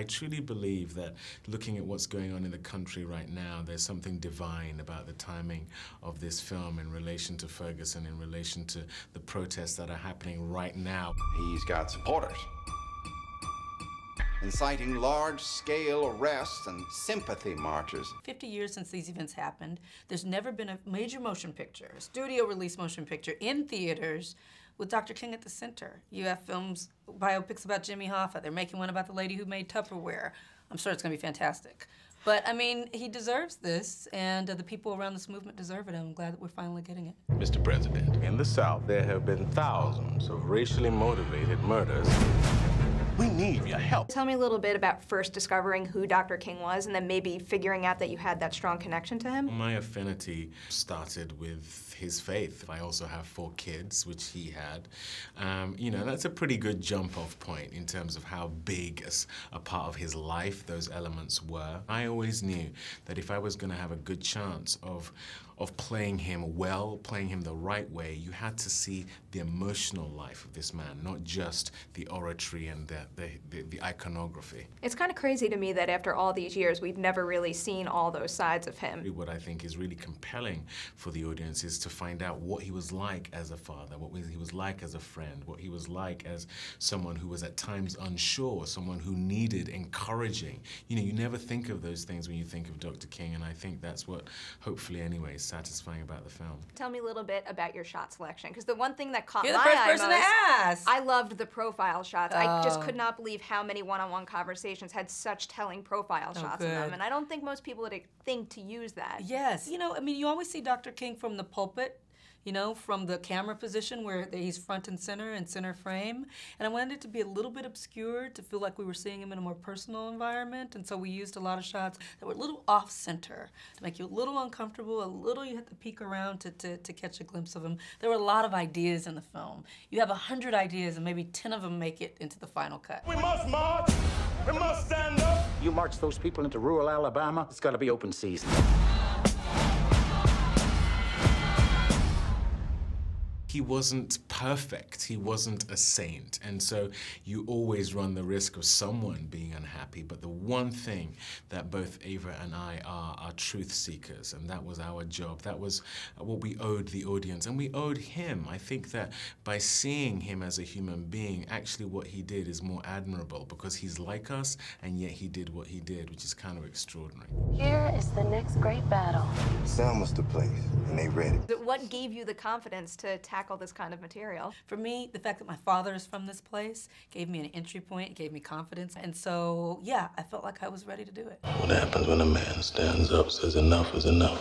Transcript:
I truly believe that looking at what's going on in the country right now, there's something divine about the timing of this film in relation to Ferguson, in relation to the protests that are happening right now. He's got supporters inciting large-scale arrests and sympathy marches. 50 years since these events happened, there's never been a major motion picture, a studio-release motion picture in theaters with Dr. King at the center. You have films, biopics about Jimmy Hoffa. They're making one about the lady who made Tupperware. I'm sure it's gonna be fantastic. But, I mean, he deserves this, and the people around this movement deserve it, and I'm glad that we're finally getting it. Mr. President, in the South, there have been thousands of racially motivated murders. We need your help. Tell me a little bit about first discovering who Dr. King was and then maybe figuring out that you had that strong connection to him. My affinity started with his faith. I also have 4 kids, which he had. You know, that's a pretty good jump-off point in terms of how big a part of his life those elements were. I always knew that if I was going to have a good chance of playing him well, playing him the right way, you had to see the emotional life of this man, not just the oratory and the iconography. It's kind of crazy to me that after all these years, we've never really seen all those sides of him. What I think is really compelling for the audience is to find out what he was like as a father, what he was like as a friend, what he was like as someone who was at times unsure, someone who needed encouraging. You know, you never think of those things when you think of Dr. King, and I think that's what, hopefully anyway, is satisfying about the film. Tell me a little bit about your shot selection, because the one thing that caught You're my the first eye person most, to ask. I loved the profile shots. I just could not believe how many one-on-one conversations had such telling profile shots in them, and I don't think most people would think to use that. Yes. You know, I mean, you always see Dr. King from the pulpit, you know, from the camera position where he's front and center frame. And I wanted it to be a little bit obscured to feel like we were seeing him in a more personal environment. And so we used a lot of shots that were a little off-center to make you a little uncomfortable, a little you had to peek around to catch a glimpse of him. There were a lot of ideas in the film. You have 100 ideas and maybe 10 of them make it into the final cut. We must march. We must stand up. You march those people into rural Alabama, it's got to be open season. He wasn't perfect, he wasn't a saint, and so you always run the risk of someone being unhappy, but the one thing that both Ava and I are truth seekers, and that was our job. That was what we owed the audience, and we owed him. I think that by seeing him as a human being, actually what he did is more admirable, because he's like us, and yet he did what he did, which is kind of extraordinary. Here is the next great battle. Selma's the place, and they ready. What gave you the confidence to tackle this kind of material? For me, the fact that my father is from this place gave me an entry point, it gave me confidence, and so, yeah, I felt like I was ready to do it. What happens when a man stands up, says enough is enough?